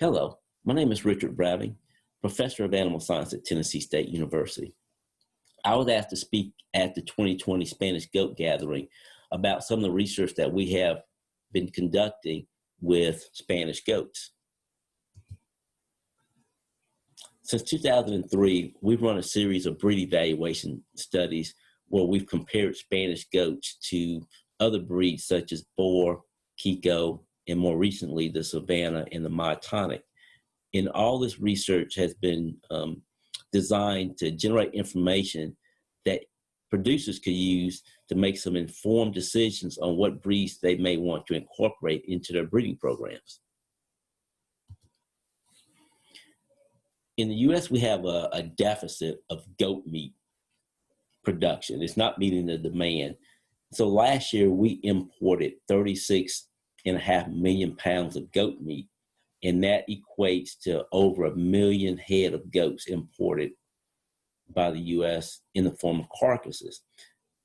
Hello, my name is Richard Browning, Professor of Animal Science at Tennessee State University. I was asked to speak at the 2020 Spanish Goat Gathering about some of the research that we have been conducting with Spanish goats. Since 2003, we've run a series of breed evaluation studies where we've compared Spanish goats to other breeds such as boar, Kiko, and more recently the Savannah and the Myotonic. And all this research has been designed to generate information that producers could use to make some informed decisions on what breeds they may want to incorporate into their breeding programs. In the U.S., we have a deficit of goat meat production. It's not meeting the demand. So last year, we imported 36.5 million pounds of goat meat, and that equates to over 1 million head of goats imported by the U.S. in the form of carcasses.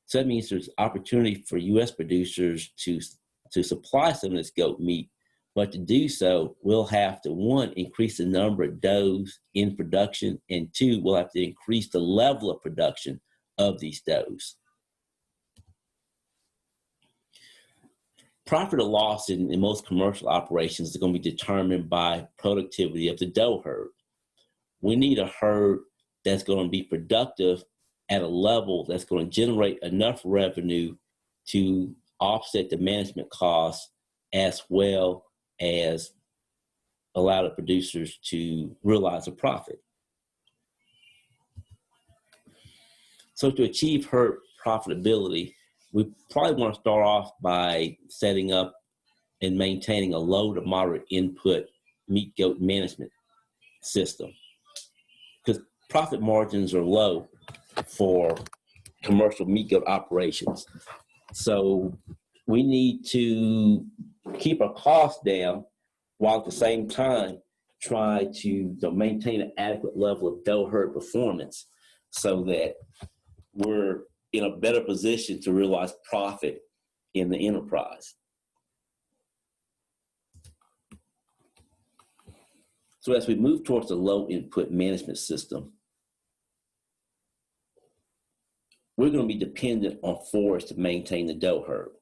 So that means there's opportunity for U.S. producers to supply some of this goat meat, but to do so, we'll have to, one, increase the number of does in production, and two, we'll have to increase the level of production of these does. Profit or loss in most commercial operations is going to be determined by productivity of the doe herd. We need a herd that's going to be productive at a level that's going to generate enough revenue to offset the management costs as well as allow the producers to realize a profit. So to achieve herd profitability, we probably want to start off by setting up and maintaining a low to moderate input meat goat management system, because profit margins are low for commercial meat goat operations. So we need to keep our costs down while at the same time try to maintain an adequate level of doe herd performance so that we're in a better position to realize profit in the enterprise. So as we move towards a low input management system, we're going to be dependent on forage to maintain the doe herd.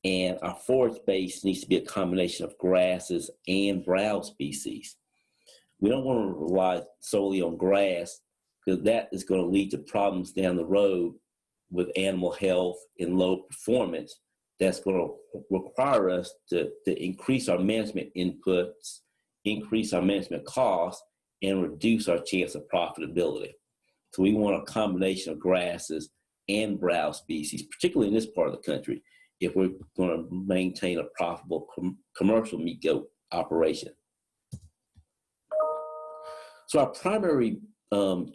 And our forage base needs to be a combination of grasses and browse species. We don't want to rely solely on grass, because that is going to lead to problems down the road with animal health and low performance. That's going to require us to increase our management inputs, increase our management costs, and reduce our chance of profitability. So we want a combination of grasses and browse species, particularly in this part of the country, if we're going to maintain a profitable commercial meat goat operation. So our primary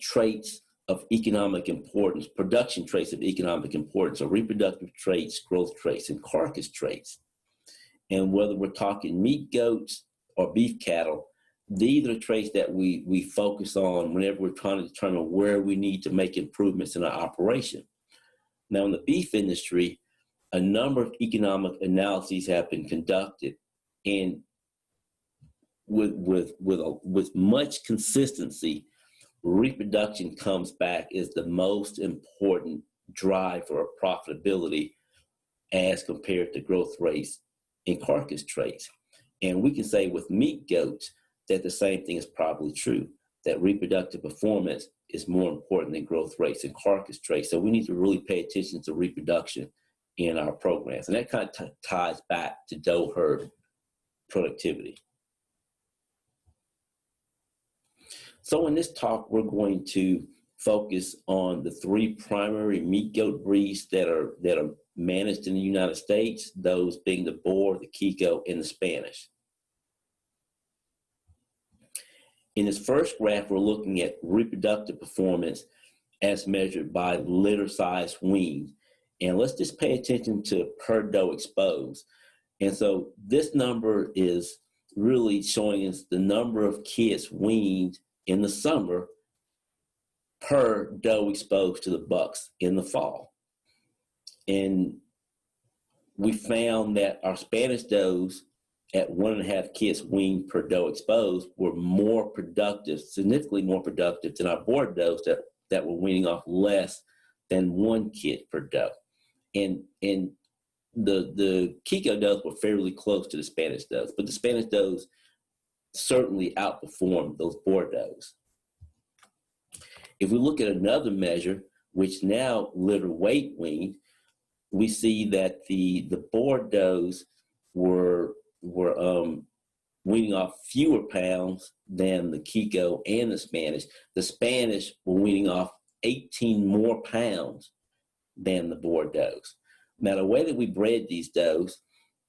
traits of economic importance, production traits of economic importance, are reproductive traits, growth traits, and carcass traits. And whether we're talking meat goats or beef cattle, these are the traits that we focus on whenever we're trying to determine where we need to make improvements in our operation. Now, in the beef industry, a number of economic analyses have been conducted, and with much consistency, reproduction comes back as the most important driver of profitability as compared to growth rates and carcass traits. And we can say with meat goats that the same thing is probably true, that reproductive performance is more important than growth rates and carcass traits. So we need to really pay attention to reproduction in our programs. And that kind of ties back to doe herd productivity. So in this talk, we're going to focus on the three primary meat goat breeds that are managed in the United States, those being the boar, the Kiko, and the Spanish. In this first graph, we're looking at reproductive performance as measured by litter size weaned. And let's just pay attention to per doe exposed. And so this number is really showing us the number of kids weaned in the summer per doe exposed to the bucks in the fall. And we found that our Spanish does at 1.5 kits weaned per doe exposed were more productive, significantly more productive than our board does that were weaning off less than 1 kit per doe. And the Kiko does were fairly close to the Spanish does, but the Spanish does certainly outperformed those board does. If we look at another measure, which now litter weight weaned, we see that the board does were weaning off fewer pounds than the Kiko and the Spanish. The Spanish were weaning off 18 more pounds than the board does. Now, the way that we bred these does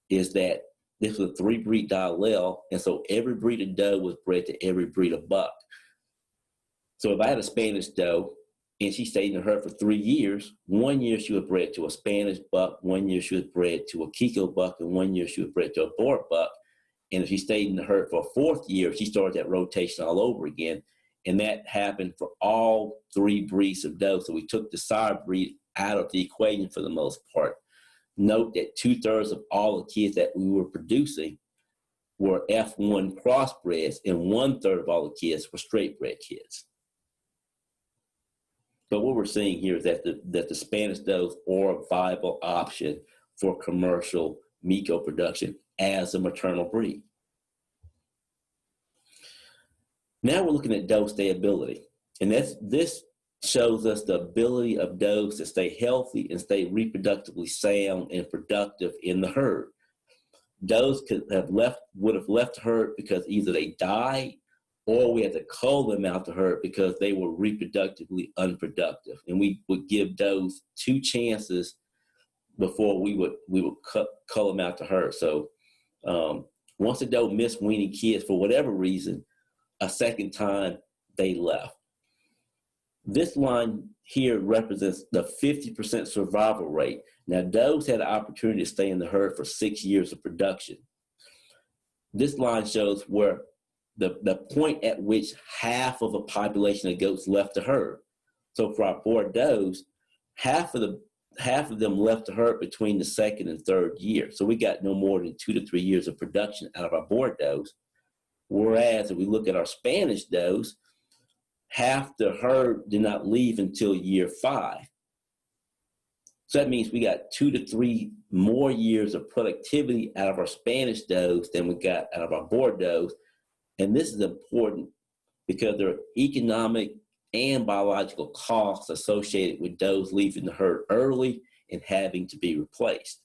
is that this was a 3-breed diallel, and so every breed of doe was bred to every breed of buck. So if I had a Spanish doe and she stayed in the herd for 3 years, 1 year she was bred to a Spanish buck, 1 year she was bred to a Kiko buck, and 1 year she was bred to a board buck. And if she stayed in the herd for a 4th year, she started that rotation all over again. And that happened for all 3 breeds of doe. So we took the sire breed out of the equation for the most part. Note that 2/3 of all the kids that we were producing were F1 crossbreds, and 1/3 of all the kids were straight bred kids. But what we're seeing here is that the Spanish does are a viable option for commercial Miko production as a maternal breed. Now we're looking at doe stayability, and this shows us the ability of does to stay healthy and stay reproductively sound and productive in the herd. Does would have left the herd because either they died or we had to cull them out the herd because they were reproductively unproductive. And we would give does 2 chances before we would cull them out the herd. So once a doe missed weaning kids for whatever reason, a second time they left. This line here represents the 50% survival rate. Now, does had the opportunity to stay in the herd for 6 years of production. This line shows where the point at which half of a population of goats left the herd. So for our board does, half of them left the herd between the 2nd and 3rd year. So we got no more than 2 to 3 years of production out of our board does. Whereas if we look at our Spanish does, half the herd did not leave until year 5. So that means we got 2 to 3 more years of productivity out of our Spanish does than we got out of our board does. And this is important because there are economic and biological costs associated with does leaving the herd early and having to be replaced.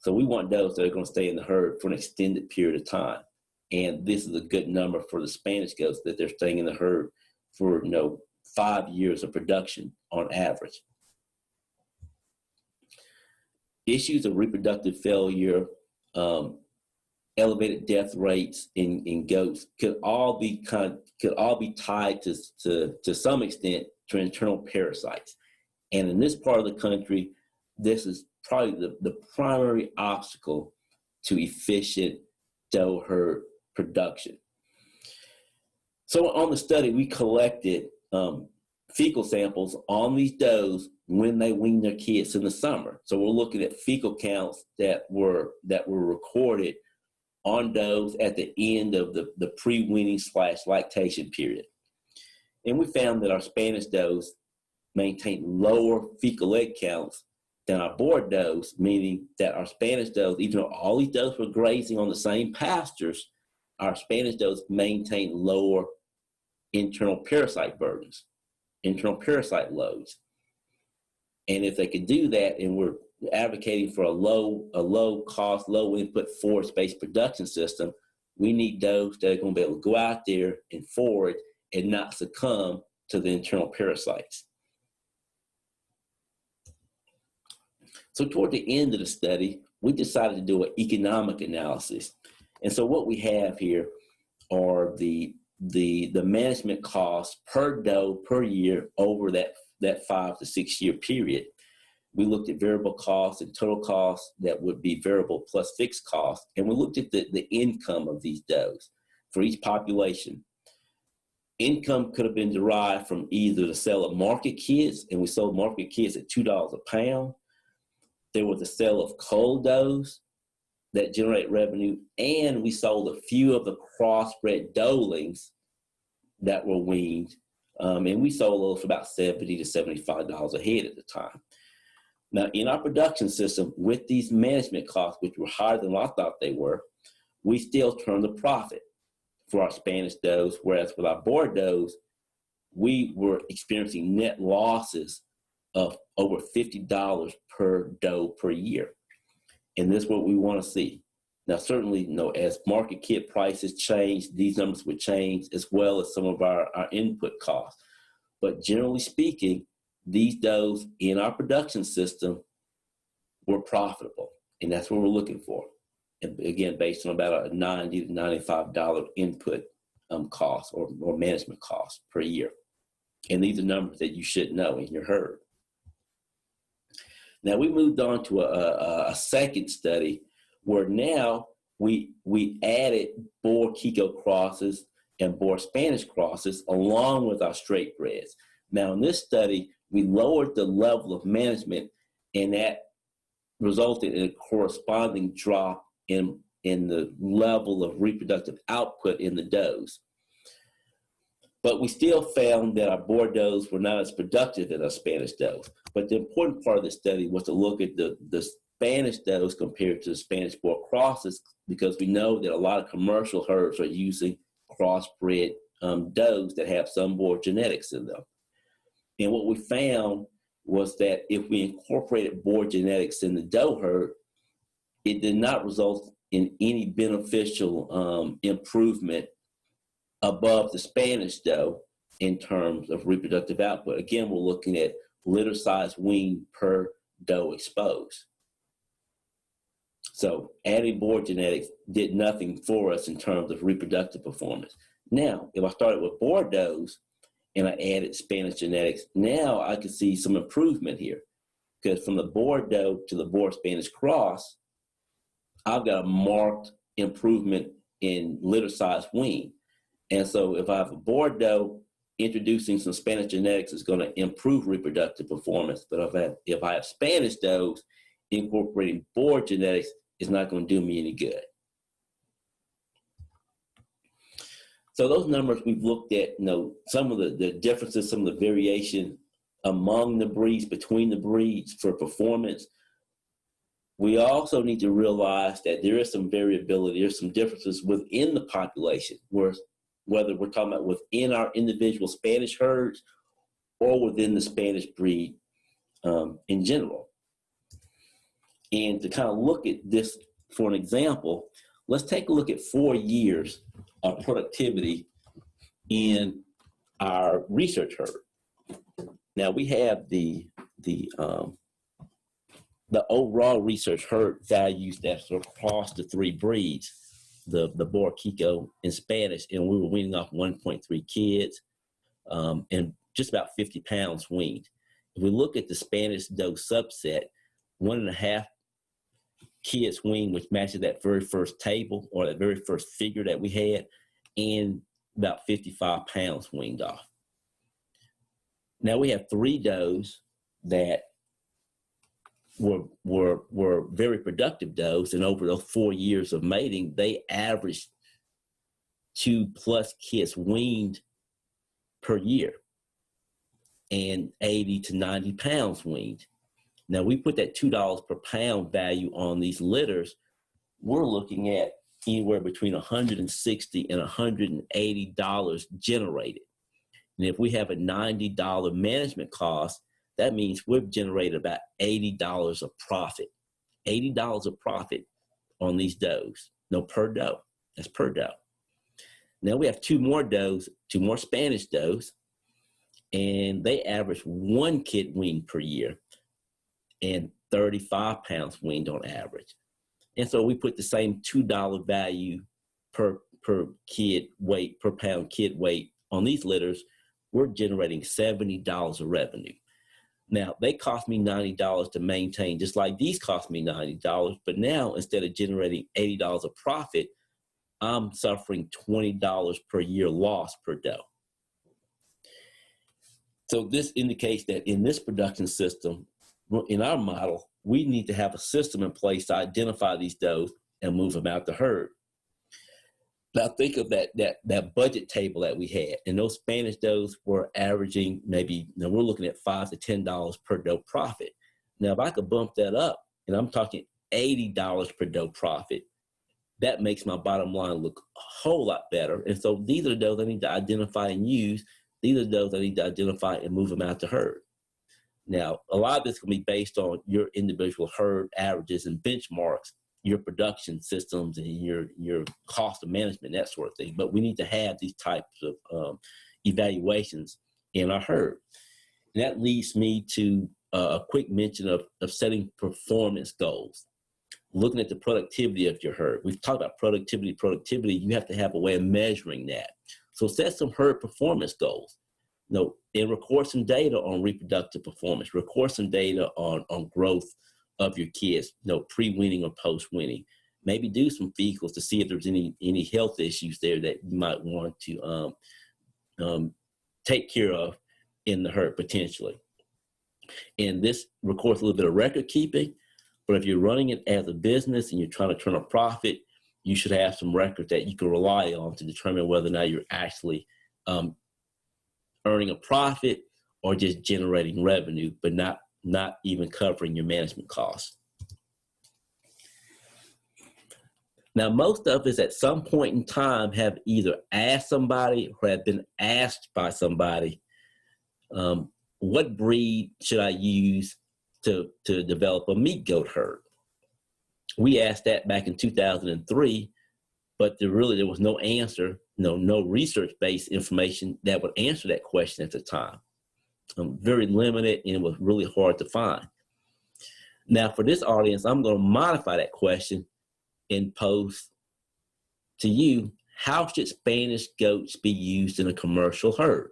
So we want does that are going to stay in the herd for an extended period of time. And this is a good number for the Spanish goats, that they're staying in the herd for 5 years of production on average. Issues of reproductive failure, elevated death rates in goats could all be tied to some extent to internal parasites. And in this part of the country, this is probably the primary obstacle to efficient doe herd production. So on the study, we collected fecal samples on these does when they weaned their kids in the summer. So we're looking at fecal counts that were recorded on does at the end of the pre-weaning / lactation period. And we found that our Spanish does maintained lower fecal egg counts than our board does, meaning that our Spanish does, even though all these does were grazing on the same pastures, our Spanish does maintained lower internal parasite burdens, internal parasite loads. And if they could do that, and we're advocating for a low cost, low input forage-based production system, we need does that are going to be able to go out there and forage and not succumb to the internal parasites. So toward the end of the study, we decided to do an economic analysis. And so what we have here are the management costs per doe per year over that 5 to 6 year period. We looked at variable costs and total costs that would be variable plus fixed costs. And we looked at the income of these does for each population. Income could have been derived from either the sale of market kids, and we sold market kids at $2 a pound. There was a sale of cull does, that generate revenue, and we sold a few of the crossbred doelings that were weaned, and we sold those for about $70 to $75 a head at the time. Now, in our production system, with these management costs, which were higher than I thought they were, we still turned a profit for our Spanish does, whereas with our boar does, we were experiencing net losses of over $50 per doe per year. And this is what we want to see. Now, certainly, as market kit prices change, these numbers would change, as well as some of our input costs. But generally speaking, these does in our production system were profitable, and that's what we're looking for. And again, based on about a $90 to $95 input cost or management cost per year. And these are numbers that you should know in your herd. Now, we moved on to a second study where now we added boar Kiko crosses and boar Spanish crosses along with our straight breds. Now, in this study, we lowered the level of management, and that resulted in a corresponding drop in the level of reproductive output in the does. But we still found that our boar does were not as productive as our Spanish does. But the important part of the study was to look at the Spanish does compared to the Spanish boar crosses, because we know that a lot of commercial herds are using crossbred does that have some boar genetics in them. And what we found was that if we incorporated boar genetics in the doe herd, it did not result in any beneficial improvement above the Spanish doe in terms of reproductive output. Again, we're looking at litter size weaned per doe exposed. So adding boar genetics did nothing for us in terms of reproductive performance. Now, if I started with boar does and I added Spanish genetics, now I could see some improvement here, because from the boar doe to the boar Spanish cross, I've got a marked improvement in litter size wean. And so if I have a boar doe, introducing some Spanish genetics is going to improve reproductive performance. But if I have Spanish does, incorporating boar genetics is not going to do me any good. So those numbers we've looked at, some of the differences, some of the variation among the breeds, between the breeds for performance. We also need to realize that there is some variability, there's some differences within the population, whether we're talking about within our individual Spanish herds or within the Spanish breed in general. And to kind of look at this for an example, let's take a look at 4 years of productivity in our research herd. Now we have the overall research herd values that are across the 3 breeds, the boar Kiko in Spanish, and we were weaning off 1.3 kids and just about 50 pounds weaned. If we look at the Spanish doe subset, 1.5 kids weaned, which matches that very first table or that very first figure that we had, and about 55 pounds weaned off. Now we have 3 does that were very productive does, and over those 4 years of mating, they averaged 2+ kids weaned per year and 80 to 90 pounds weaned. Now we put that $2 per pound value on these litters. We're looking at anywhere between $160 and $180 generated. And if we have a $90 management cost, that means we've generated about $80 of profit. $80 of profit on these does. No, per doe. That's per doe. Now we have 2 more does, 2 more Spanish does, and they average 1 kid weaned per year and 35 pounds weaned on average. And so we put the same $2 value per kid weight, per pound kid weight on these litters. We're generating $70 of revenue. Now, they cost me $90 to maintain, just like these cost me $90, but now instead of generating $80 of profit, I'm suffering $20 per year loss per doe. So this indicates that in this production system, in our model, we need to have a system in place to identify these does and move them out the herd. Now think of that budget table that we had, and those Spanish does were averaging maybe, we're looking at $5 to $10 per doe profit. Now if I could bump that up, and I'm talking $80 per doe profit, that makes my bottom line look a whole lot better. And so these are the does I need to identify and use. These are the does I need to identify and move them out the herd. Now, a lot of this can be based on your individual herd averages and benchmarks, your production systems and your cost of management, that sort of thing. But we need to have these types of evaluations in our herd. And that leads me to a quick mention of setting performance goals. Looking at the productivity of your herd. We've talked about productivity. You have to have a way of measuring that. So set some herd performance goals. And record some data on reproductive performance. Record some data on growth of your kids, pre-weaning or post-weaning. Maybe do some fecals to see if there's any health issues there that you might want to take care of in the herd potentially. And this records a little bit of record keeping. But if you're running it as a business and you're trying to turn a profit, you should have some records that you can rely on to determine whether or not you're actually earning a profit or just generating revenue, but not even covering your management costs. Now, most of us at some point in time have either asked somebody or have been asked by somebody, what breed should I use to develop a meat goat herd? We asked that back in 2003, but there was no answer, no research-based information that would answer that question at the time. Very limited, and it was really hard to find. Now, for this audience, I'm going to modify that question and pose to you, how should Spanish goats be used in a commercial herd?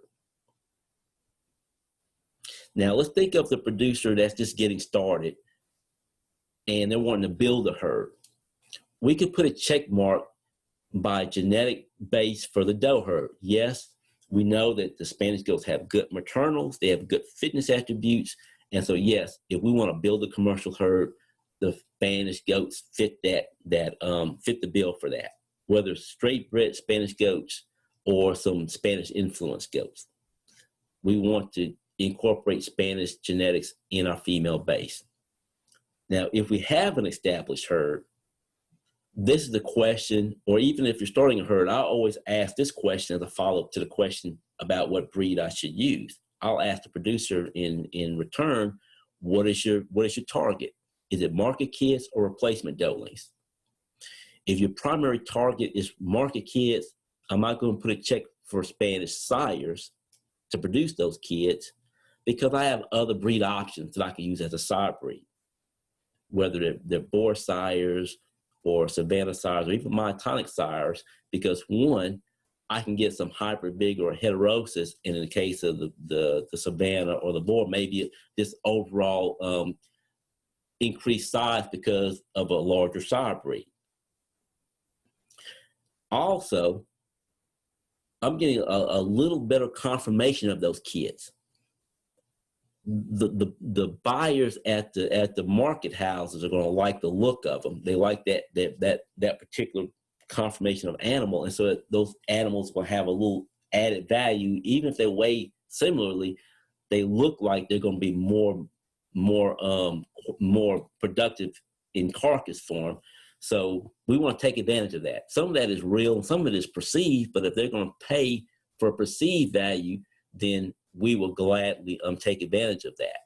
Now, let's think of the producer that's just getting started and they're wanting to build a herd. We could put a check mark by genetic base for the doe herd. Yes, we know that the Spanish goats have good maternals, they have good fitness attributes. And so, yes, if we want to build a commercial herd, the Spanish goats fit fit the bill for that, whether straight bred Spanish goats or some Spanish influenced goats. We want to incorporate Spanish genetics in our female base. Now, if we have an established herd, this is the question, or even if you're starting a herd, I always ask this question as a follow-up to the question about what breed I should use. I'll ask the producer in return, what is your target? Is it market kids or replacement doelings? If your primary target is market kids, I'm not going to put a check for Spanish sires to produce those kids, because I have other breed options that I can use as a sire breed, whether they're boar sires or Savannah sires or even myotonic sires, because one, I can get some hybrid vigor or heterosis, and in the case of the Savannah or the boar, maybe this overall increased size because of a larger sire breed. Also, I'm getting a little better confirmation of those kids. The buyers at the market houses are going to like the look of them. They like that particular confirmation of animal, and so those animals will have a little added value. Even if they weigh similarly, they look like they're going to be more productive in carcass form. So we want to take advantage of that. Some of that is real and some of it is perceived, but if they're going to pay for a perceived value, then we will gladly take advantage of that.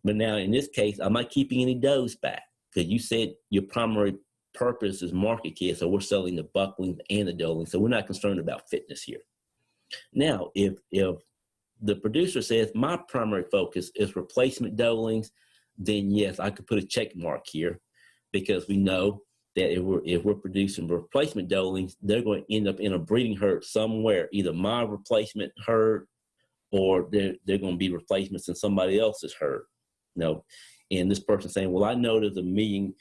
But now in this case, I'm not keeping any does back, because you said your primary purpose is market kids, so we're selling the bucklings and the doelings, so we're not concerned about fitness here. Now, if the producer says my primary focus is replacement doelings, then yes, I could put a check mark here, because we know that if we're producing replacement doelings, they're going to end up in a breeding herd somewhere, either my replacement herd or they're going to be replacements in somebody else's herd. And this person saying, well, I know there's a million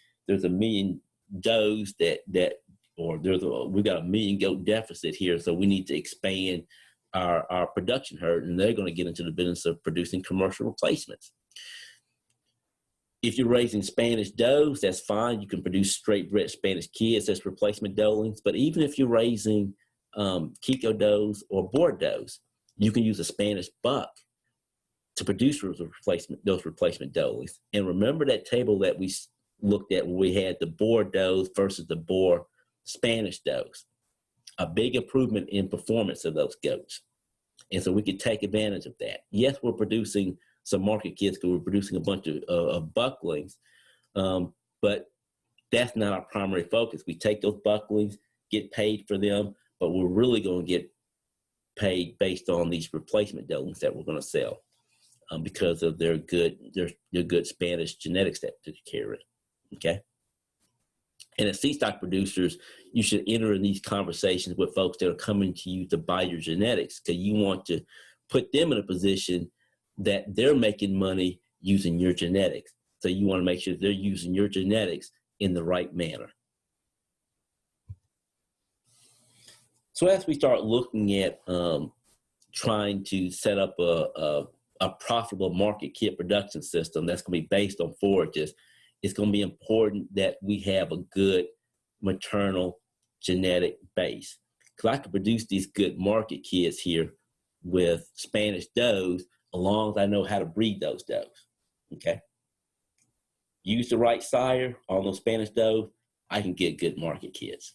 does we got a million goat deficit here, so we need to expand our production herd, and they're going to get into the business of producing commercial replacements. If you're raising Spanish does, that's fine. You can produce straight bred Spanish kids as replacement doelings. But even if you're raising Kiko does or Bordeaux, you can use a Spanish buck to produce those replacement doelings. And remember that table that we looked at when we had the Bordeaux versus the Boer Spanish does. A big improvement in performance of those goats. And so we could take advantage of that. Yes, we're producing some market kids because we're producing a bunch of bucklings, but that's not our primary focus. We take those bucklings, get paid for them, but we're really going to get paid based on these replacement doelings that we're going to sell because of their good Spanish genetics that they carry. Okay. And as C-stock producers, you should enter in these conversations with folks that are coming to you to buy your genetics because you want to put them in a position that they're making money using your genetics. So you want to make sure they're using your genetics in the right manner. So as we start looking at trying to set up a profitable market kid production system that's going to be based on forages, it's going to be important that we have a good maternal genetic base. Because I can produce these good market kids here with Spanish does, as long as I know how to breed those does. Okay. Use the right sire on those Spanish does, I can get good market kids.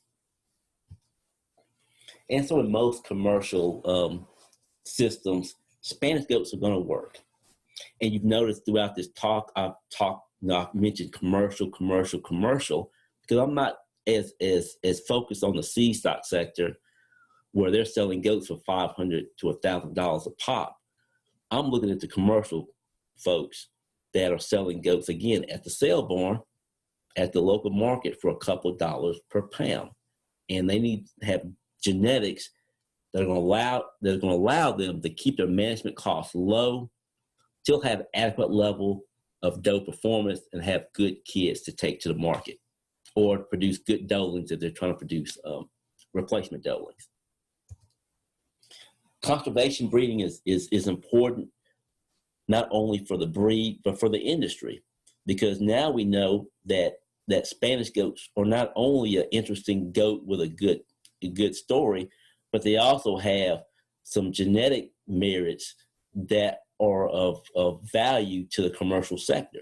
And so in most commercial systems, Spanish goats are going to work. And you've noticed throughout this talk, I've mentioned commercial, because I'm not as focused on the seed stock sector where they're selling goats for $500 to $1,000 a pop. I'm looking at the commercial folks that are selling goats, again, at the sale barn, at the local market for a couple of dollars per pound. And they need to have genetics that are going to allow them to keep their management costs low, still have adequate level of doe performance, and have good kids to take to the market, or produce good doelings if they're trying to produce replacement doelings. Conservation breeding is important, not only for the breed, but for the industry, because now we know that Spanish goats are not only an interesting goat with a good story, but they also have some genetic merits that are of value to the commercial sector.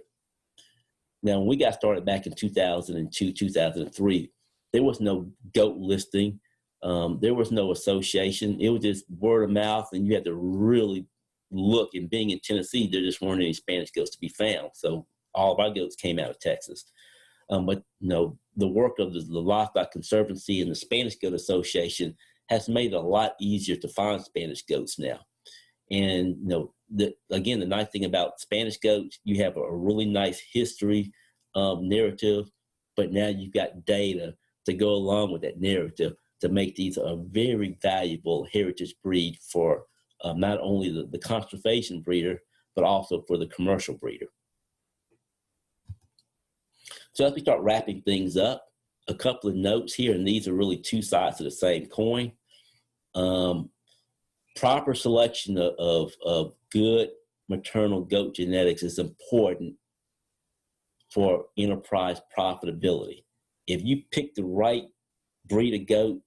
Now, when we got started back in 2002, 2003, there was no goat listing. There was no association. It was just word of mouth, and you had to really look. And being in Tennessee, there just weren't any Spanish goats to be found. So all of our goats came out of Texas. But the work of the Livestock Conservancy and the Spanish Goat Association has made it a lot easier to find Spanish goats now. And again, the nice thing about Spanish goats, you have a really nice history narrative, but now you've got data to go along with that narrative to make these a very valuable heritage breed for not only the conservation breeder, but also for the commercial breeder. So as we start wrapping things up, a couple of notes here, and these are really two sides of the same coin. Proper selection of good maternal goat genetics is important for enterprise profitability. If you pick the right breed of goat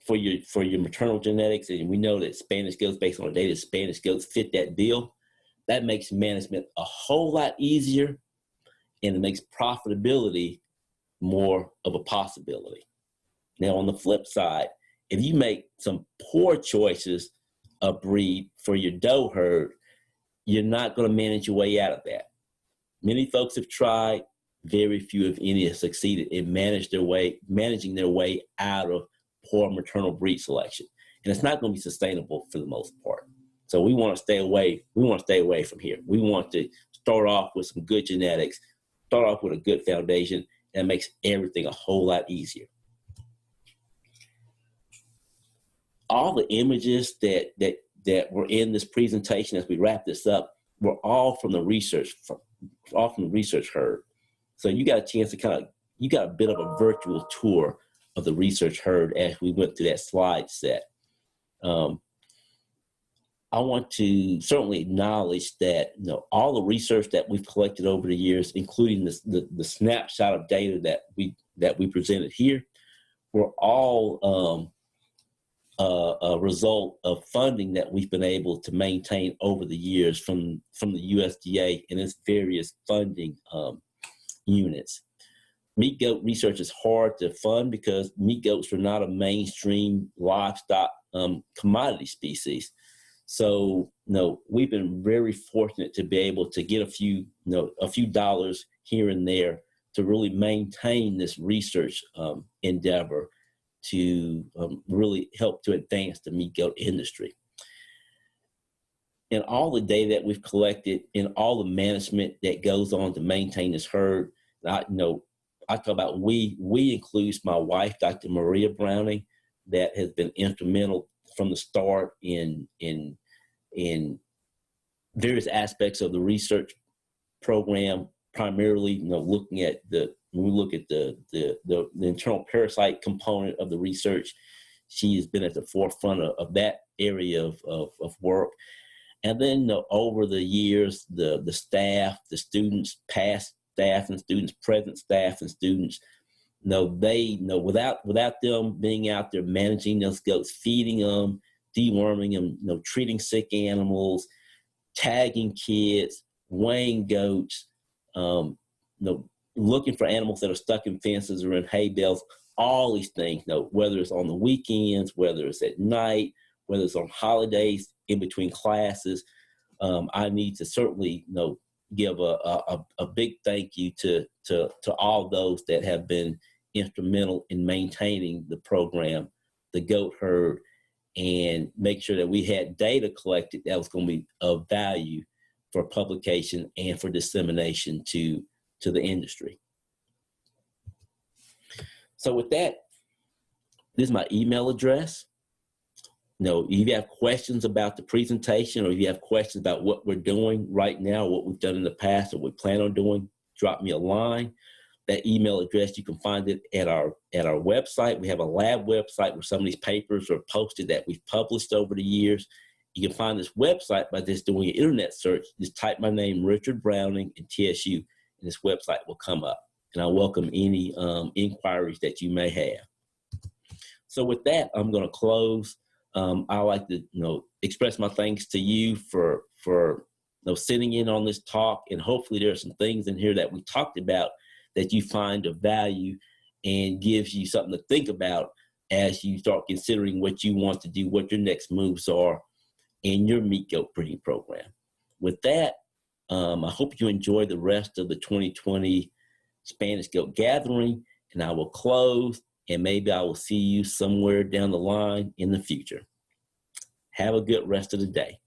for your maternal genetics, and we know that Spanish goats, based on the data, Spanish goats fit that bill, that makes management a whole lot easier, and it makes profitability more of a possibility. Now, on the flip side, if you make some poor choices of breed for your doe herd, you're not going to manage your way out of that. Many folks have tried, very few, if any, have succeeded in managing their way out of poor maternal breed selection. And it's not going to be sustainable for the most part. So we want to stay away. We want to stay away from here. We want to start off with some good genetics, start off with a good foundation, and it makes everything a whole lot easier. All the images that were in this presentation as we wrap this up were all from the research, herd. So you got a chance to you got a bit of a virtual tour of the research herd as we went through that slide set. I want to certainly acknowledge that all the research that we've collected over the years, including the snapshot of data that we presented here, were all a result of funding that we've been able to maintain over the years from the USDA and its various funding units. Meat goat research is hard to fund because meat goats are not a mainstream livestock commodity species. So, we've been very fortunate to be able to get a few dollars here and there to really maintain this research endeavor to really help to advance the meat goat industry. And all the data that we've collected and all the management that goes on to maintain this herd, I talk about we includes my wife, Dr. Maria Browning, that has been instrumental from the start in various aspects of the research program, primarily looking at when we look at the internal parasite component of the research. She has been at the forefront of that area of work. And then over the years, the staff, the students, past staff and students, present staff and students, without them being out there managing those goats, feeding them, deworming them, treating sick animals, tagging kids, weighing goats, looking for animals that are stuck in fences or in hay bales, all these things, whether it's on the weekends, whether it's at night, whether it's on holidays, in between classes, I need to certainly, give a big thank you to all those that have been instrumental in maintaining the program, the goat herd, and make sure that we had data collected that was going to be of value for publication and for dissemination to the industry. So with that, this is my email address. If you have questions about the presentation, or if you have questions about what we're doing right now, what we've done in the past, or what we plan on doing, drop me a line. That email address, you can find it at our website. We have a lab website where some of these papers are posted that we've published over the years. You can find this website by just doing an internet search. Just type my name, Richard Browning, and TSU, and this website will come up. And I welcome any inquiries that you may have. So with that, I'm going to close. I like to, express my thanks to you for sitting in on this talk, and hopefully there are some things in here that we talked about that you find of value and gives you something to think about as you start considering what you want to do, what your next moves are in your meat goat breeding program. With that, I hope you enjoy the rest of the 2020 Spanish Goat Gathering, and I will close, and maybe I will see you somewhere down the line in the future. Have a good rest of the day.